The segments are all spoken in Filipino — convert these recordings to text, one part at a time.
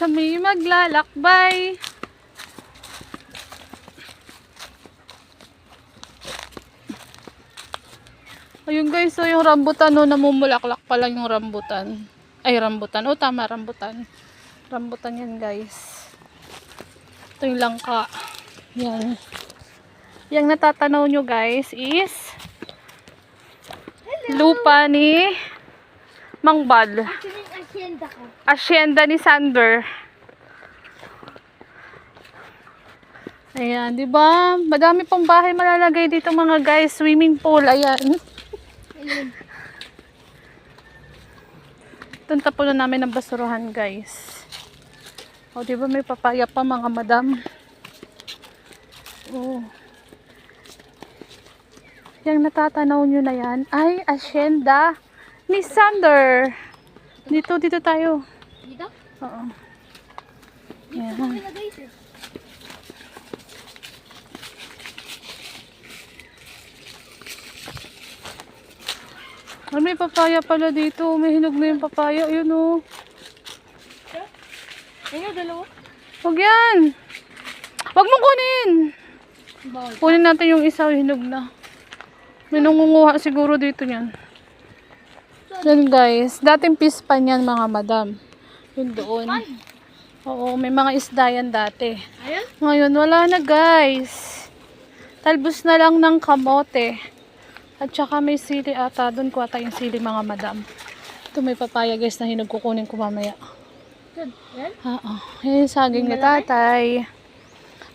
Kami maglalakbay. Ayun guys, so yung rambutan, no, namumulaklak pa lang yung rambutan. Ay, rambutan. O, tama, rambutan. Rambutan yan guys. Ito yung langka. Yan. Yung natatanaw nyo guys is lupa ni Mang Bal. Asyenda ni Sander. Ayan, di ba? Madami pang bahay malalagay dito mga guys. Swimming pool, ayan. Tunta po na namin ng basuruhan guys. O, di ba may papaya pa mga madam? Oh. Yung natatanaw nyo na yan ay asyenda ni Sander. Dito tayo. Dito? Oo. Dito kami na guys eh. Ay, may papaya pala dito. May hinog na yung papaya. Yun o. Ayun, dalawa. Huwag yan. Huwag mong kunin. Bawal. Kunin natin yung isa. Hinog na. May nangunguha siguro dito yan. Yan guys. Dating pispan yan mga madam. Yun doon. Oo, may mga isda yan dati. Ayun? Ngayon wala na guys. Talbos na lang ng kamote. At saka may sili ata. Doon ko ata yung sili mga madam. Ito may papaya guys na hinog, kukunin ko mamaya. Yan? Oo. Yan yung saging ni tatay.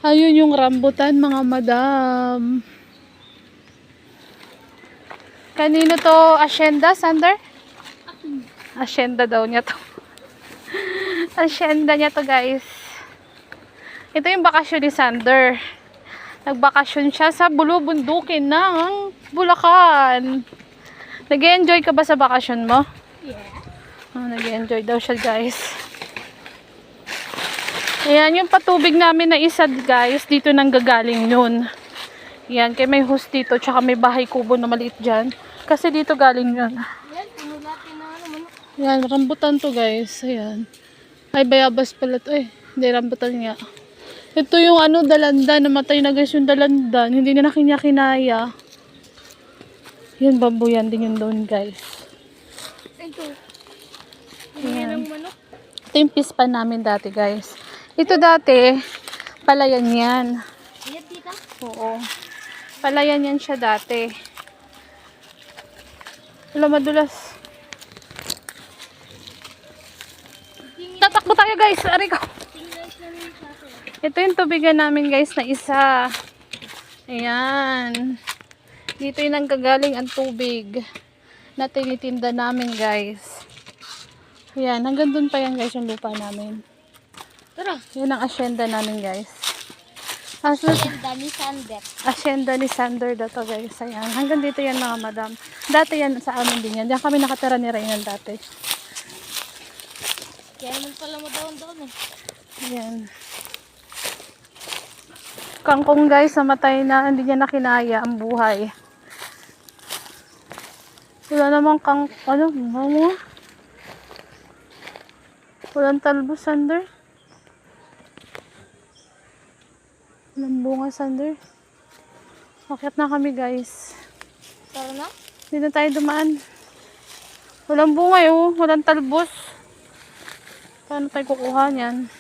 Ayun yung rambutan mga madam. Kanino to asyenda, Sander? Asyenda daw niya to. Asyenda niya to guys. Ito yung bakasyon ni Sander. Nagbakasyon siya sa bulubundukin ng Bulacan. Nag-enjoy ka ba sa bakasyon mo? Yeah. Oh, nag-enjoy daw siya guys. Ayan yung patubig namin na isa guys. Dito nang gagaling yun. Ayan, kaya may hose dito. Tsaka may bahay kubo na maliit dyan. Kasi dito galing yun. Yan, pinulatin na ano man. Ayan, rambutan to guys. Ayan. Ay, bayabas pala to eh. Hindi, rambutan nga. Ito yung ano, dalandan. Namatay na guys yung dalandan. Hindi na kinaya. Yan, bambuyan din yun doon guys. Ito. Ayan. Yan ang manok. Ito yung pispan namin dati guys. Ito dati, palayan yan. Ayan, tita. Oo. Palayan yan siya dati. Wala, madulas. Tatakbo tayo guys. Ari ko. Tingnan namin sa akin. Ito yung tubigan namin guys na isa. Ayan. Dito yung nanggagaling ang tubig na tinitinda namin guys. Ayan. Hanggang dun pa yan guys yung lupa namin. Tara. Yan ang asyenda namin guys. Asyenda ni Sander. Asyenda ni Sander dato guys. Ayan. Hanggang dito yan mga madam. Dati yan sa amin din yan. Diyan kami nakatira ni Reynan dati. Kaya naman pala madaon-daon eh. Ayan. Kangkong guys, namatay na. Hindi niya nakinaya ang buhay. Wala namang ano mo? Walang talbos, Sander. Walang bunga, Sander. Akyat na kami guys. Tara na. Hindi na tayo dumaan. Walang bunga oh. Walang talbos. Paano tayo kukuha niyan?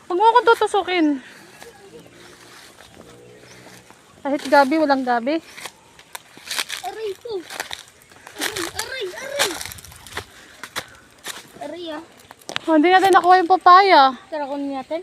Huwag mo akong tutusukin. Kahit gabi, walang gabi. Aray ko. Aray. Aray ah. Oh, hindi natin nakuha yung papaya. Tara kunin natin.